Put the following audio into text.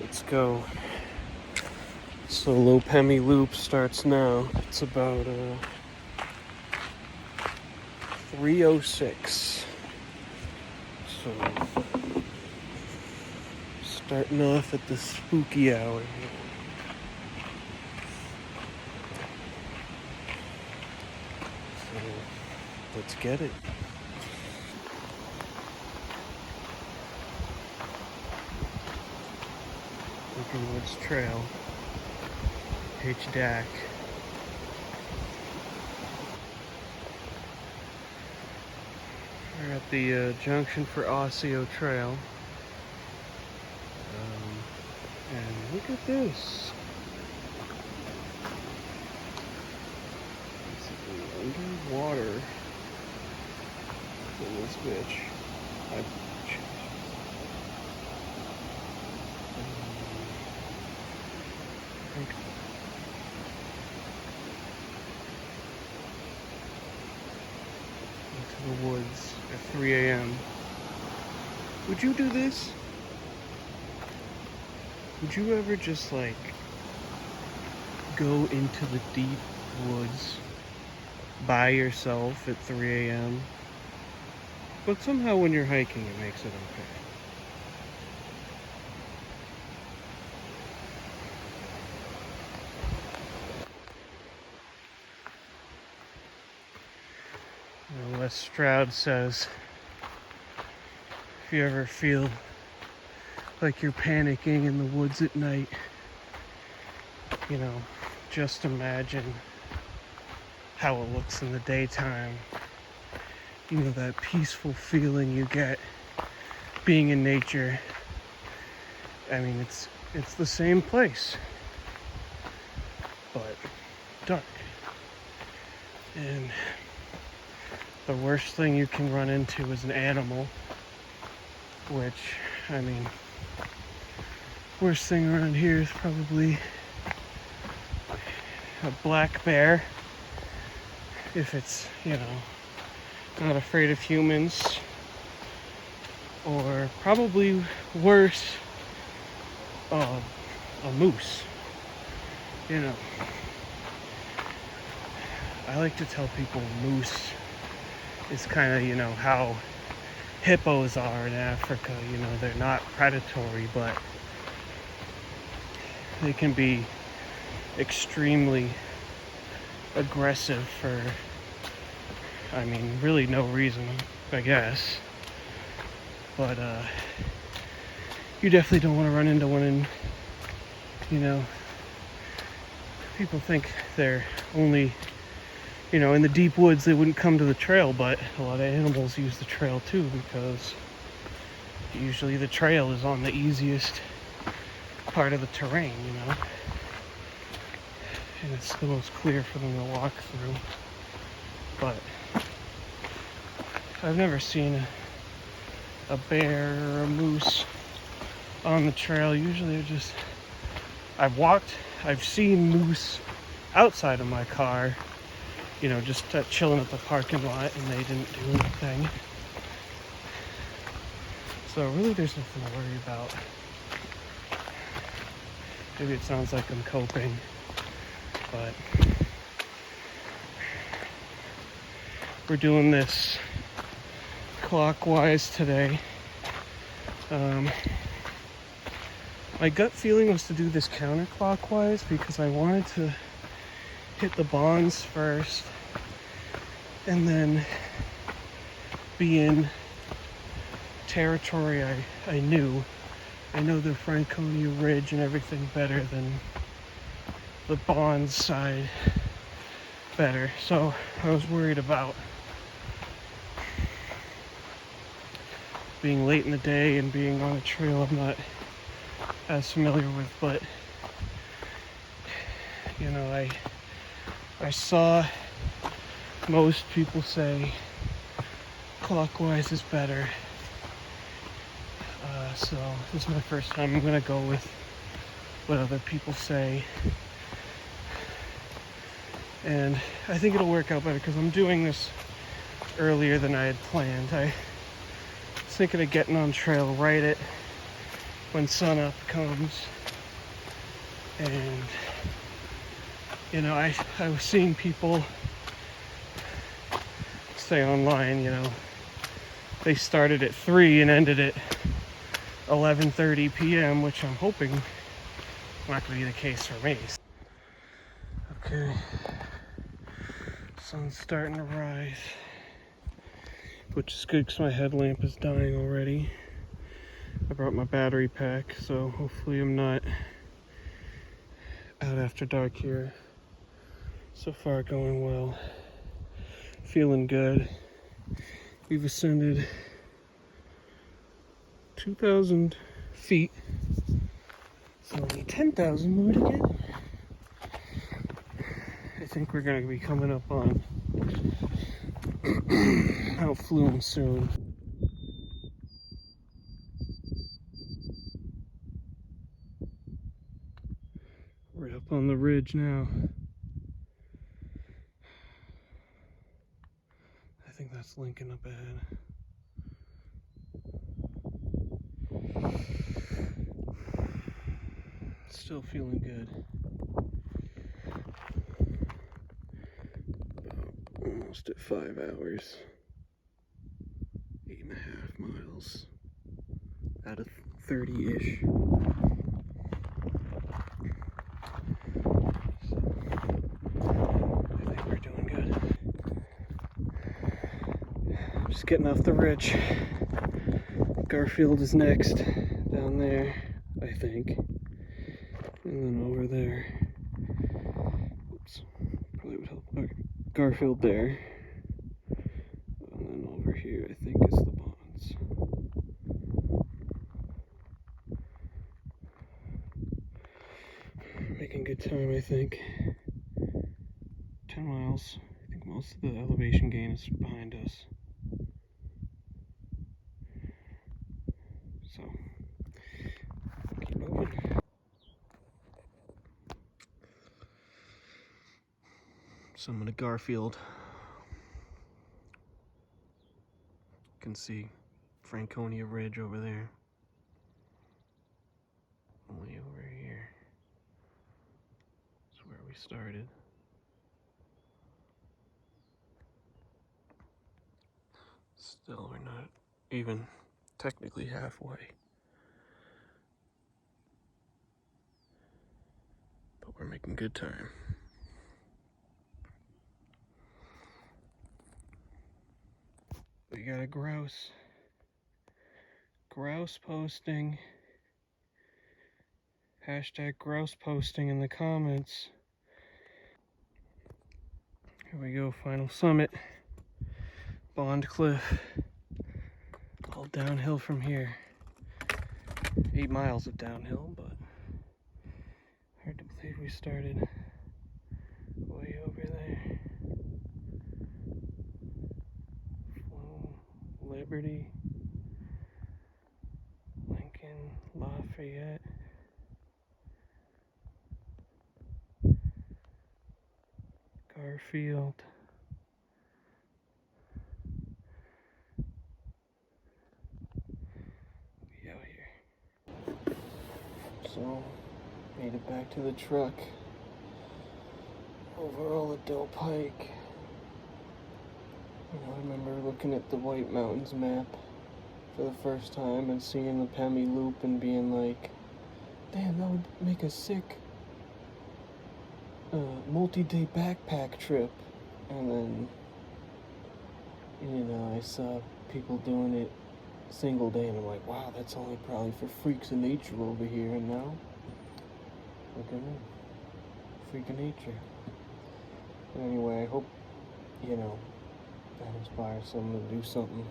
Let's go. So Pemigewasset Loop starts now. It's about 3:06. So starting off at the spooky hour. So let's get it. Lincoln Woods Trail. HDAC. We're at the junction for Osseo Trail. And look at this. It's underwater in this bitch. Into the woods at 3 a.m. Would you do this? Would you ever just like go into the deep woods by yourself at 3 a.m.? But somehow when you're hiking it makes it okay. Les Stroud says, if you ever feel like you're panicking in the woods at night, just imagine how it looks in the daytime. That peaceful feeling you get being in nature. I mean, it's the same place, but dark. And the worst thing you can run into is an animal, which, I mean, worst thing around here is probably a black bear, if it's, not afraid of humans, or probably worse, a moose. I like to tell people moose is kind of, how hippos are in Africa. They're not predatory, but they can be extremely aggressive for, really no reason, I guess. But you definitely don't want to run into one, and people think they're only in the deep woods, they wouldn't come to the trail, but a lot of animals use the trail too, because usually the trail is on the easiest part of the terrain, and it's the most clear for them to walk through. But I've never seen a bear or a moose on the trail. Usually I've seen moose outside of my car, just chilling at the parking lot, and they didn't do anything. So really there's nothing to worry about. Maybe it sounds like I'm coping, but we're doing this clockwise today. My gut feeling was to do this counterclockwise because I wanted to hit the bonds first and then be in territory I know the Franconia Ridge and everything better than the bonds side better. So I was worried about being late in the day and being on a trail I'm not as familiar with, but I saw most people say clockwise is better, so this is my first time. I'm gonna go with what other people say, and I think it'll work out better because I'm doing this earlier than I had planned. I was thinking of getting on trail right at when sunup comes, And I was seeing people say online, they started at 3 and ended at 11:30 p.m., which I'm hoping not going to be the case for me. Okay, sun's starting to rise, which is good because my headlamp is dying already. I brought my battery pack, so hopefully I'm not out after dark here. So far going well, feeling good. We've ascended 2,000 feet, so only 10,000 more to get. I think we're going to be coming up on Mount Flume soon. We're up on the ridge now. I think that's Lincoln up ahead. Still feeling good. About almost at 5 hours. 8.5 miles out of 30-ish. So, I think we're doing good. Just getting off the ridge. Garfield is next down there, I think. And then over there. Oops. Probably would help. Okay. Garfield there. And then over here, I think is the ponds. Making good time, I think. 10 miles. I think most of the elevation gain is behind us. So, keep moving. Summit of Garfield. You can see Franconia Ridge over there. Way over here. That's where we started. Still, we're not even technically halfway. But we're making good time. We got a grouse posting. Hashtag grouse posting in the comments. Here we go, final summit. Bond Cliff. All downhill from here. 8 miles of downhill, but hard to believe we started way over there. Flume, Liberty, Lincoln, Lafayette. Garfield. We out here. So, made it back to the truck. Over all the Doe Pike. I remember looking at the White Mountains map for the first time and seeing the Pemigewasset Loop and being like, damn, that would make a sick multi-day backpack trip. And then, I saw people doing it single day and I'm like, wow, that's only probably for freaks of nature over here. And now, look at me, freak of nature. But anyway, I hope, that inspires someone to do something